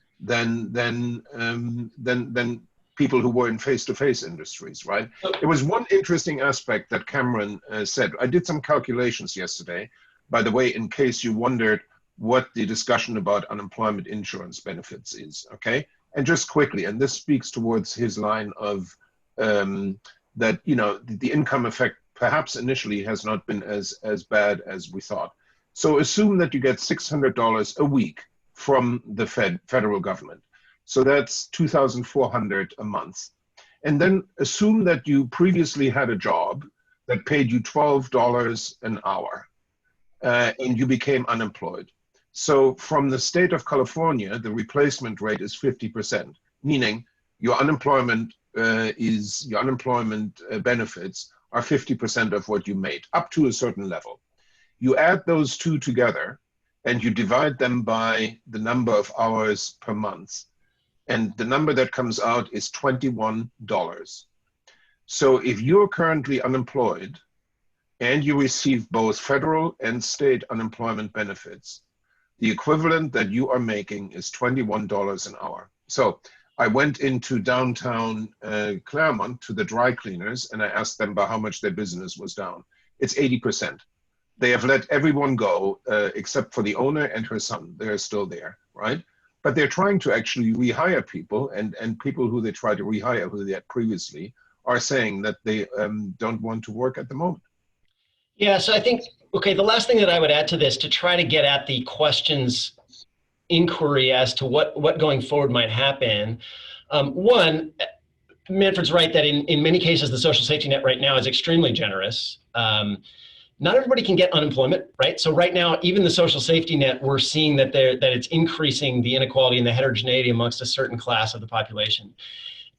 people who were in face-to-face industries, right? There was one interesting aspect that Cameron said. I did some calculations yesterday, by the way, in case you wondered what the discussion about unemployment insurance benefits is, okay? And just quickly, and this speaks towards his line of that, you know, the income effect perhaps initially has not been as bad as we thought. So assume that you get $600 a week from the federal government. So that's $2,400 a month. And then assume that you previously had a job that paid you $12 an hour and you became unemployed. So from the state of California, the replacement rate is 50%, meaning your unemployment benefits are 50% of what you made, up to a certain level. You add those two together and you divide them by the number of hours per month. And the number that comes out is $21. So if you're currently unemployed and you receive both federal and state unemployment benefits, the equivalent that you are making is $21 an hour. So I went into downtown Claremont to the dry cleaners and I asked them about how much their business was down. It's 80%. They have let everyone go except for the owner and her son. They're still there, right? But they're trying to actually rehire people, and people who they try to rehire, who they had previously, are saying that they don't want to work at the moment. Yeah, so I think, okay, the last thing that I would add to this to try to get at the questions inquiry as to what going forward might happen. One, Manfred's right that in many cases, the social safety net right now is extremely generous. Not everybody can get unemployment, right? So right now, even the social safety net, we're seeing that it's increasing the inequality and the heterogeneity amongst a certain class of the population.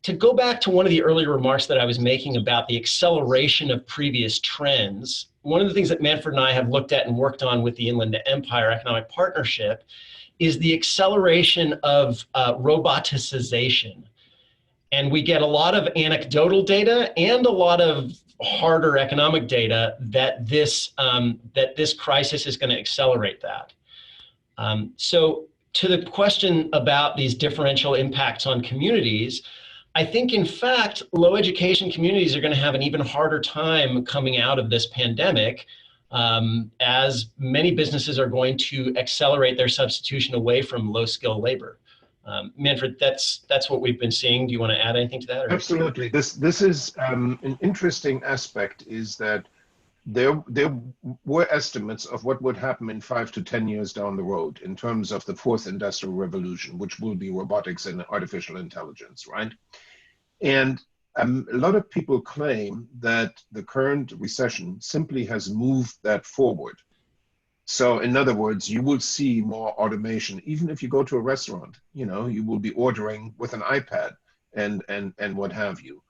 To go back to one of the earlier remarks that I was making about the acceleration of previous trends, one of the things that Manfred and I have looked at and worked on with the Inland Empire Economic Partnership is the acceleration of roboticization. And we get a lot of anecdotal data and a lot of harder economic data that this crisis is going to accelerate that. So to the question about these differential impacts on communities, I think in fact, low education communities are going to have an even harder time coming out of this pandemic, as many businesses are going to accelerate their substitution away from low skill labor. Manfred, that's what we've been seeing. Do you want to add anything to that? Or? Absolutely. This is an interesting aspect, is that there were estimates of what would happen in 5 to 10 years down the road in terms of the fourth industrial revolution, which will be robotics and artificial intelligence, right? And a lot of people claim that the current recession simply has moved that forward. So in other words, you will see more automation. Even if you go to a restaurant, you know, you will be ordering with an iPad and what have you.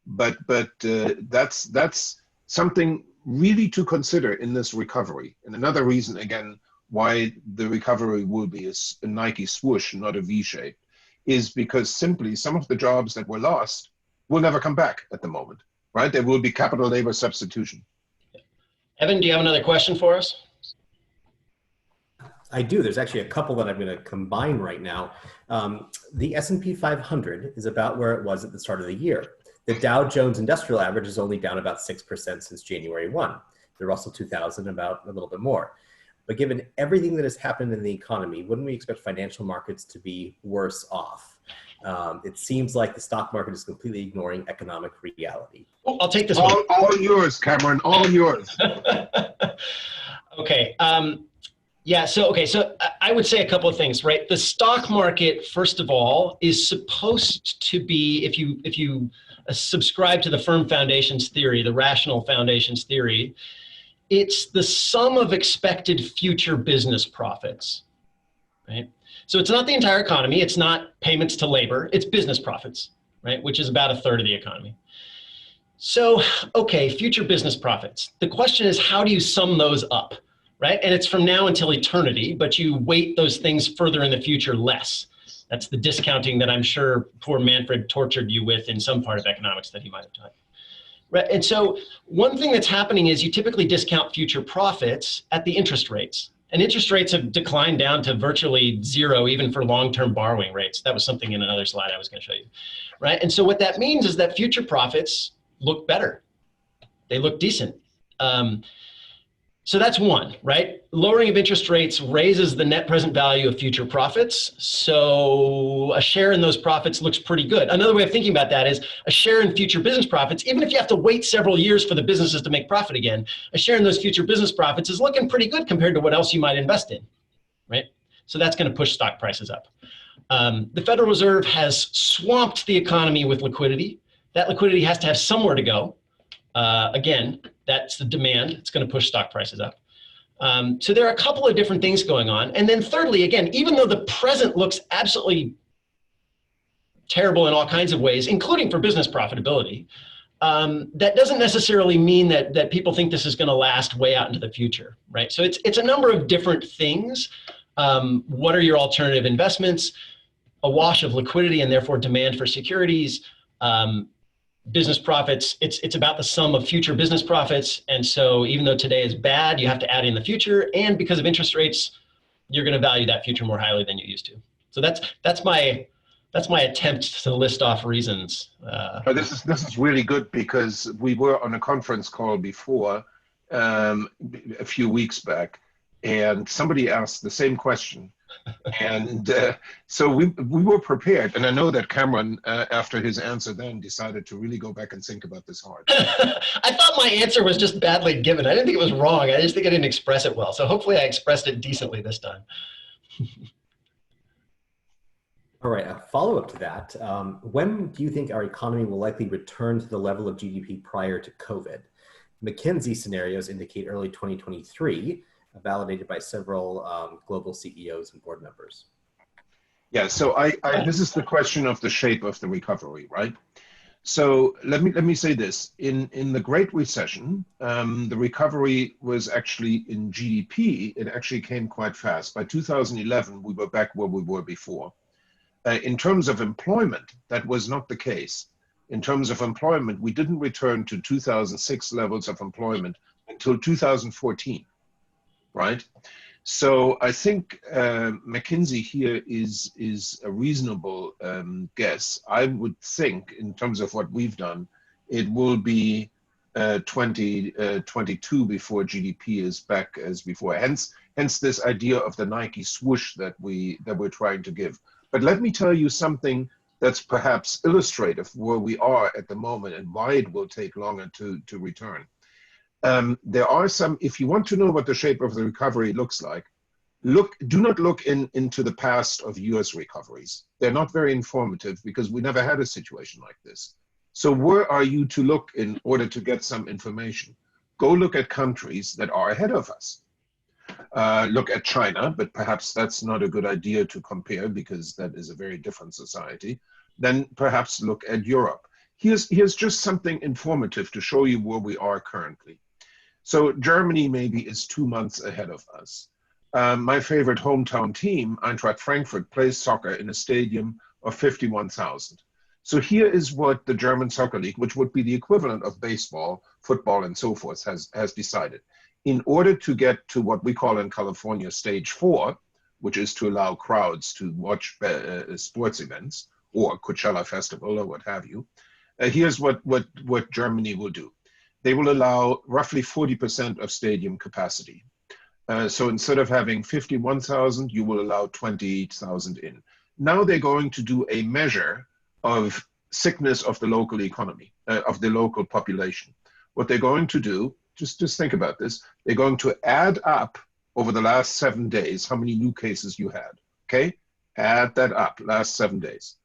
But that's something really to consider in this recovery. And another reason, again, why the recovery will be a Nike swoosh, not a V-shape, is because simply some of the jobs that were lost will never come back at the moment, right? There will be capital labor substitution. Evan, do you have another question for us? I do. There's actually a couple that I'm going to combine right now. The S&P 500 is about where it was at the start of the year. The Dow Jones Industrial Average is only down about 6% since January 1. The Russell 2000 about a little bit more. But given everything that has happened in the economy, wouldn't we expect financial markets to be worse off? It seems like the stock market is completely ignoring economic reality. I'll take this one. All yours, Cameron, all yours. Okay. Yeah, so I would say a couple of things, right? The stock market, first of all, is supposed to be, if you subscribe to the firm foundations theory, the rational foundations theory, it's the sum of expected future business profits, right? So it's not the entire economy, it's not payments to labor, it's business profits, right? Which is about a third of the economy. So, okay, future business profits. The question is, how do you sum those up, right? And it's from now until eternity, but you weight those things further in the future less. That's the discounting that I'm sure poor Manfred tortured you with in some part of economics that he might have taught. Right. And so one thing that's happening is you typically discount future profits at the interest rates. And interest rates have declined down to virtually zero, even for long-term borrowing rates. That was something in another slide I was going to show you. Right. And so what that means is that future profits look better. They look decent. So that's one, right? Lowering of interest rates raises the net present value of future profits. So a share in those profits looks pretty good. Another way of thinking about that is a share in future business profits, even if you have to wait several years for the businesses to make profit again, a share in those future business profits is looking pretty good compared to what else you might invest in, right? So that's going to push stock prices up. The Federal Reserve has swamped the economy with liquidity. That liquidity has to have somewhere to go. Again, that's the demand. It's going to push stock prices up. So there are a couple of different things going on. And then thirdly, again, even though the present looks absolutely terrible in all kinds of ways, including for business profitability, that doesn't necessarily mean that people think this is going to last way out into the future, right? So it's a number of different things. What are your alternative investments? A wash of liquidity and therefore demand for securities. Business profits, it's about the sum of future business profits. And so even though today is bad, you have to add in the future. And because of interest rates, you're going to value that future more highly than you used to. So that's my attempt to list off reasons. This is really good, because we were on a conference call before a few weeks back, and somebody asked the same question. And so we were prepared. And I know that Cameron, after his answer, then decided to really go back and think about this hard. I thought my answer was just badly given. I didn't think it was wrong. I just think I didn't express it well. So hopefully I expressed it decently this time. All right, a follow-up to that. When do you think our economy will likely return to the level of GDP prior to COVID? McKinsey scenarios indicate early 2023, validated by several global CEOs and board members. Yeah, so this is the question of the shape of the recovery, right? So let me say this. In the Great Recession, the recovery was actually in GDP. It actually came quite fast. By 2011, we were back where we were before. In terms of employment, that was not the case. In terms of employment, we didn't return to 2006 levels of employment until 2014. Right? So I think McKinsey here is a reasonable guess. I would think, in terms of what we've done, it will be 2022 before GDP is back as before. Hence this idea of the Nike swoosh that we're trying to give. But let me tell you something that's perhaps illustrative where we are at the moment and why it will take longer to return. There are some, if you want to know what the shape of the recovery looks like, do not look into the past of US recoveries. They're not very informative because we never had a situation like this. So where are you to look in order to get some information? Go look at countries that are ahead of us. Look at China, but perhaps that's not a good idea to compare because that is a very different society. Then perhaps look at Europe. Here's just something informative to show you where we are currently. So Germany maybe is 2 months ahead of us. My favorite hometown team, Eintracht Frankfurt, plays soccer in a stadium of 51,000. So here is what the German Soccer League, which would be the equivalent of baseball, football, and so forth, has decided. In order to get to what we call in California stage 4, which is to allow crowds to watch sports events or Coachella Festival or what have you, here's what Germany will do. They will allow roughly 40% of stadium capacity. So instead of having 51,000, you will allow 20,000 in. Now they're going to do a measure of sickness of the local economy, of the local population. What they're going to do, just think about this, they're going to add up over the last 7 days how many new cases you had, okay? Add that up, last 7 days.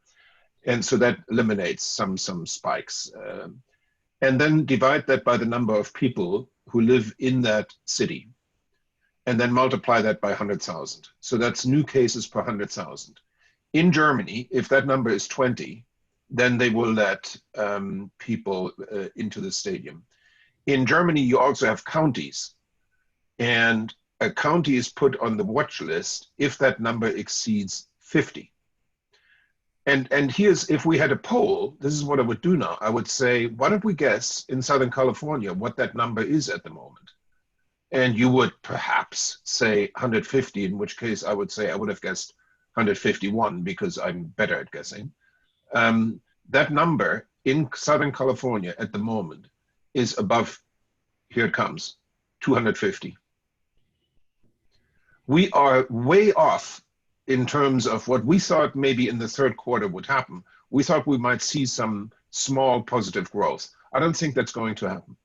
And so that eliminates some spikes. And then divide that by the number of people who live in that city, and then multiply that by 100,000. So that's new cases per 100,000. In Germany, if that number is 20, then they will let people into the stadium. In Germany, you also have counties. And a county is put on the watch list if that number exceeds 50. And here's, if we had a poll, this is what I would do now. I would say, why don't we guess in Southern California what that number is at the moment? And you would perhaps say 150, in which case I would say I would have guessed 151 because I'm better at guessing. That number in Southern California at the moment is above, here it comes, 250. We are way off in terms of what we thought maybe in the third quarter would happen. We thought we might see some small positive growth. I don't think that's going to happen.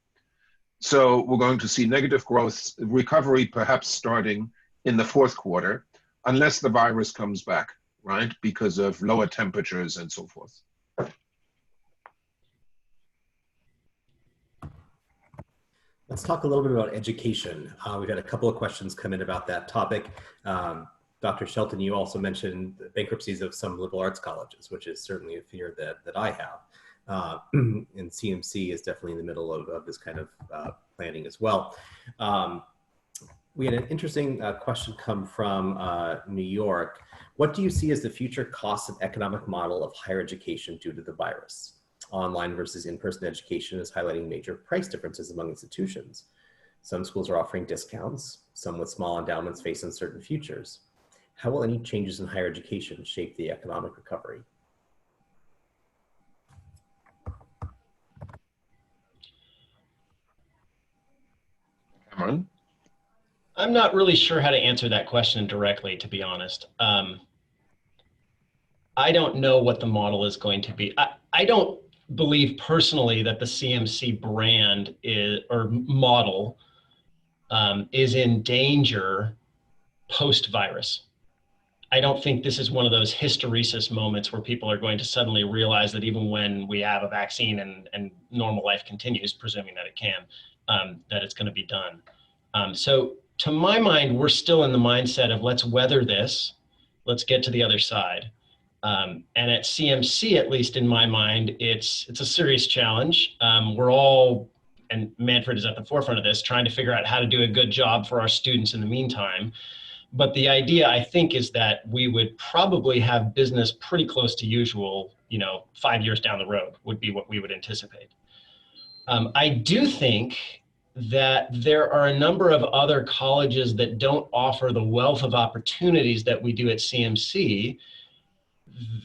So we're going to see negative growth, recovery perhaps starting in the fourth quarter, unless the virus comes back, right? Because of lower temperatures and so forth. Let's talk a little bit about education. We've had a couple of questions come in about that topic. Dr. Shelton, you also mentioned the bankruptcies of some liberal arts colleges, which is certainly a fear that I have. And CMC is definitely in the middle of this kind of planning as well. We had an interesting question come from New York. What do you see as the future cost and economic model of higher education due to the virus? Online versus in-person education is highlighting major price differences among institutions. Some schools are offering discounts, some with small endowments face uncertain futures. How will any changes in higher education shape the economic recovery? Cameron? I'm not really sure how to answer that question directly, to be honest. I don't know what the model is going to be. I don't believe personally that the CMC brand is, or model is in danger post-virus. I don't think this is one of those hysteresis moments where people are going to suddenly realize that even when we have a vaccine and normal life continues, presuming that it can, that it's going to be done. So to my mind, we're still in the mindset of let's weather this, let's get to the other side. And at CMC, at least in my mind, it's a serious challenge. We're all, and Manfred is at the forefront of this, trying to figure out how to do a good job for our students in the meantime. But the idea, I think, is that we would probably have business pretty close to usual, 5 years down the road would be what we would anticipate. I do think that there are a number of other colleges that don't offer the wealth of opportunities that we do at CMC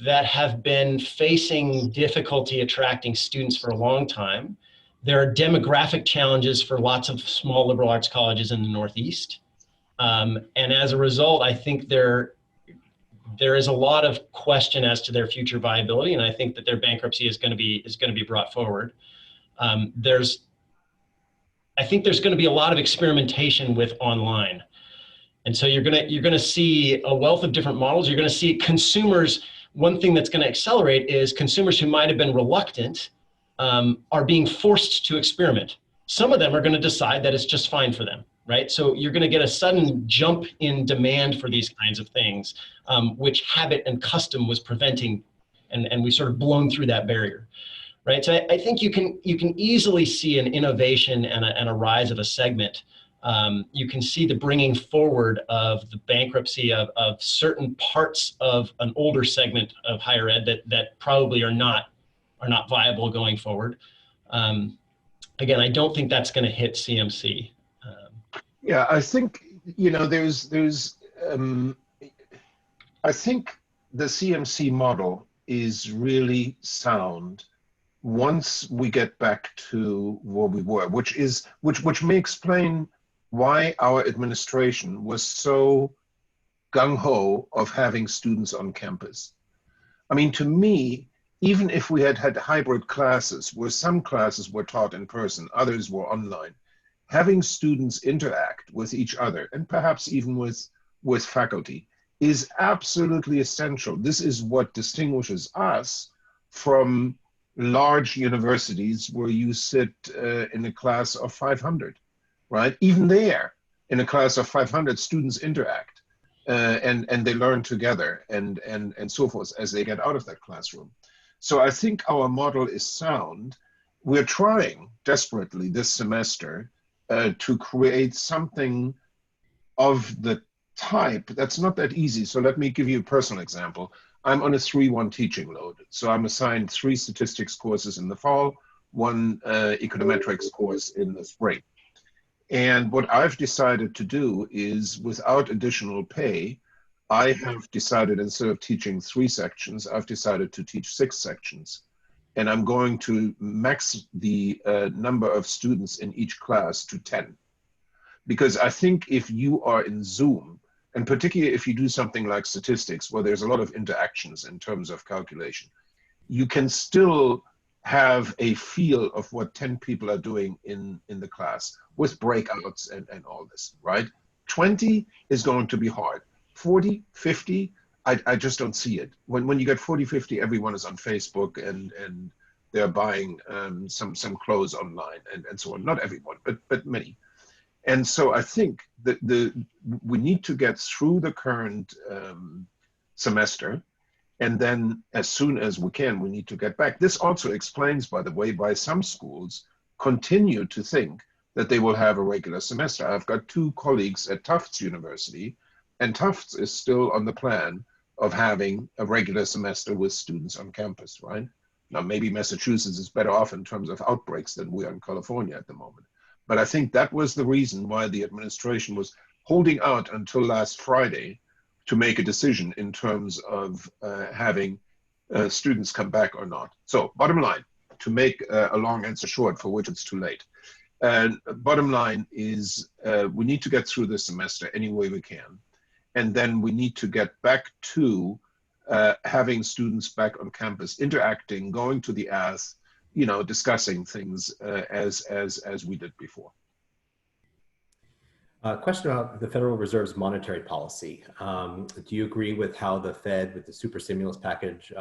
that have been facing difficulty attracting students for a long time. There are demographic challenges for lots of small liberal arts colleges in the Northeast. And as a result, I think there is a lot of question as to their future viability, and I think that their bankruptcy is going to be brought forward. I think there's going to be a lot of experimentation with online, and so you're going to see a wealth of different models. You're going to see consumers. One thing that's going to accelerate is consumers who might have been reluctant are being forced to experiment. Some of them are going to decide that it's just fine for them. Right? So you're going to get a sudden jump in demand for these kinds of things, which habit and custom was preventing, and we sort of blown through that barrier. Right? So I think you can easily see an innovation and a rise of a segment. You can see the bringing forward of the bankruptcy of certain parts of an older segment of higher ed that probably are not viable going forward. Again, I don't think that's going to hit CMC. Yeah, I think, I think the CMC model is really sound once we get back to where we were, which may explain why our administration was so gung-ho of having students on campus. I mean, to me, even if we had hybrid classes where some classes were taught in person, others were online, having students interact with each other and perhaps even with faculty is absolutely essential. This is what distinguishes us from large universities where you sit in a class of 500, right? Even there, in a class of 500, students interact and they learn together and so forth as they get out of that classroom. So I think our model is sound. We're trying desperately this semester to create something of the type, that's not that easy. So let me give you a personal example. I'm on a 3-1 teaching load. So I'm assigned 3 statistics courses in the fall, 1 econometrics course in the spring. And what I've decided to do is, without additional pay, I have decided, instead of teaching 3 sections, I've decided to teach 6 sections. And I'm going to max the number of students in each class to 10. Because I think if you are in Zoom, and particularly if you do something like statistics, where there's a lot of interactions in terms of calculation, you can still have a feel of what 10 people are doing in the class with breakouts and all this, right? 20 is going to be hard. 40, 50, I just don't see it. When you get 40, 50, everyone is on Facebook and they're buying some clothes online and so on. Not everyone, but many. And so I think that we need to get through the current semester, and then as soon as we can, we need to get back. This also explains, by the way, why some schools continue to think that they will have a regular semester. I've got 2 colleagues at Tufts University, and Tufts is still on the plan of having a regular semester with students on campus, right? Now, maybe Massachusetts is better off in terms of outbreaks than we are in California at the moment. But I think that was the reason why the administration was holding out until last Friday to make a decision in terms of having students come back or not. So bottom line, to make a long answer short, for which it's too late. Bottom line is we need to get through this semester any way we can. And then we need to get back to having students back on campus, interacting, going to the ath, you know, discussing things as we did before. Question about the Federal Reserve's monetary policy. Do you agree with how the Fed, with the super stimulus package,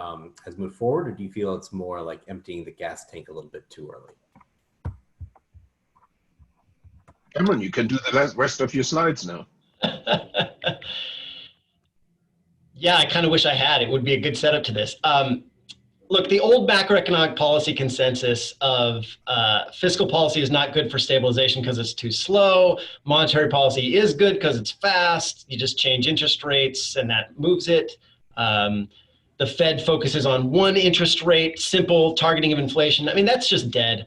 has moved forward, or do you feel it's more like emptying the gas tank a little bit too early? Cameron, you can do the rest of your slides now. Yeah, I kind of wish I had. It would be a good setup to this. Look, the old macroeconomic policy consensus of fiscal policy is not good for stabilization because it's too slow. Monetary policy is good because it's fast. You just change interest rates and that moves it. The Fed focuses on one interest rate, simple targeting of inflation. I mean, that's just dead.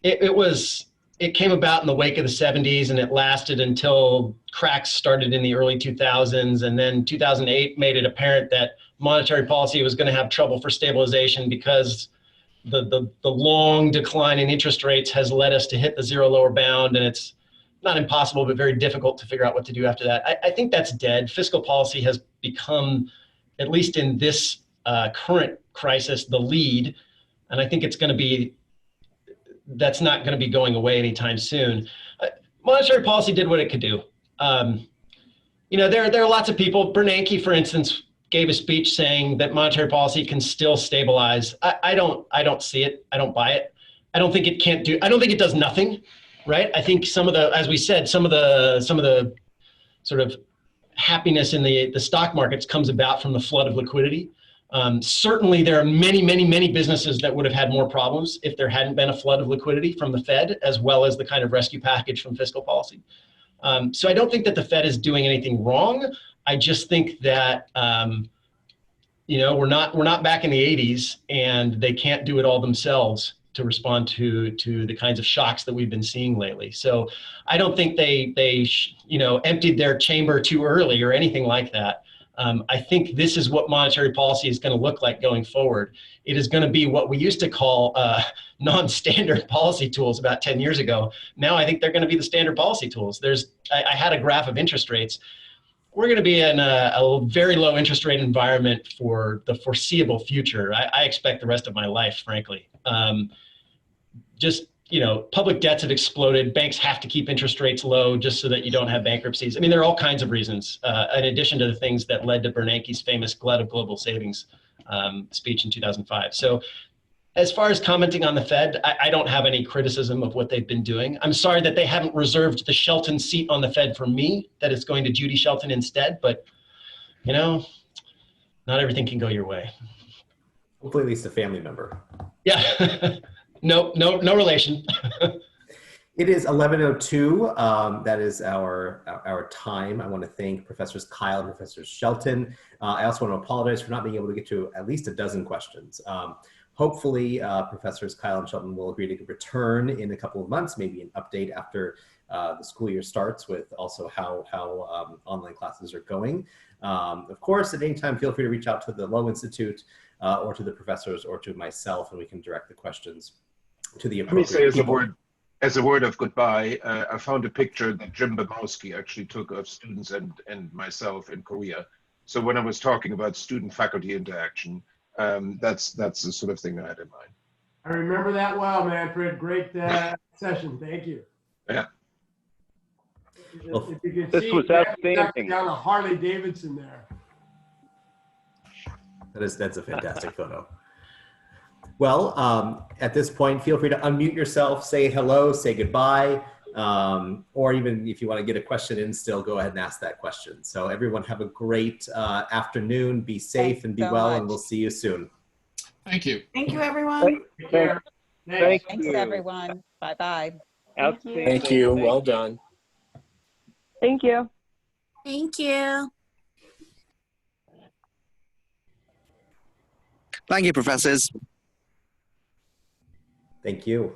It came about in the wake of the 70s, and it lasted until cracks started in the early 2000s. And then 2008 made it apparent that monetary policy was going to have trouble for stabilization because the long decline in interest rates has led us to hit the zero lower bound. And it's not impossible, but very difficult to figure out what to do after that. I think that's dead. Fiscal policy has become, at least in this current crisis, the lead. And I think it's going to be, that's not going to be going away anytime soon. Monetary policy did what it could do. You know, there are lots of people. Bernanke, for instance, gave a speech saying that monetary policy can still stabilize. I don't see it. I don't buy it. I don't think it can't do. I don't think it does nothing, right? I think some of the, as we said, some of the sort of happiness in the stock markets comes about from the flood of liquidity. Certainly, there are many businesses that would have had more problems if there hadn't been a flood of liquidity from the Fed, as well as the kind of rescue package from fiscal policy. So I don't think that the Fed is doing anything wrong. I just think that you know, we're not back in the 80s, and they can't do it all themselves to respond to the kinds of shocks that we've been seeing lately. So I don't think they you know, emptied their chamber too early or anything like that. I think this is what monetary policy is going to look like going forward. It is going to be what we used to call non-standard policy tools about 10 years ago. Now I think they're going to be the standard policy tools. I had a graph of interest rates. We're going to be in a very low interest rate environment for the foreseeable future. I expect the rest of my life, frankly. Just, you know, public debts have exploded. Banks have to keep interest rates low just so that you don't have bankruptcies. I mean, there are all kinds of reasons, in addition to the things that led to Bernanke's famous glut of global savings speech in 2005. So as far as commenting on the Fed, I don't have any criticism of what they've been doing. I'm sorry that they haven't reserved the Shelton seat on the Fed for me, that it's going to Judy Shelton instead. But, you know, not everything can go your way. Hopefully at least a family member. Yeah. No relation. It is 11:02. That is our time. I want to thank Professors Keil and Professor Shelton. I also want to apologize for not being able to get to at least a dozen questions. Hopefully, Professors Keil and Shelton will agree to return in a couple of months, maybe an update after the school year starts with also how online classes are going. Of course, at any time, feel free to reach out to the Lowe Institute or to the professors or to myself, and we can direct the questions to the appropriate Let me say people. as a word of goodbye, I found a picture that Jim Bemowski actually took of students and myself in Korea. So when I was talking about student-faculty interaction, that's the sort of thing I had in mind. I remember that well, Manfred. Great session. Thank you. Yeah. If you could This see, was outstanding. down a Harley Davidson there. That's a fantastic photo. Well, at this point, feel free to unmute yourself, say hello, say goodbye, or even if you want to get a question in still, go ahead and ask that question. So everyone have a great afternoon, be safe and be well, and we'll see you soon. Thank you. Thank you, everyone. Take care. Thank Thanks, you. everyone. Bye-bye. Outstanding. Thank you. Well done. Thank you. Thank you. Thank you, professors. Thank you.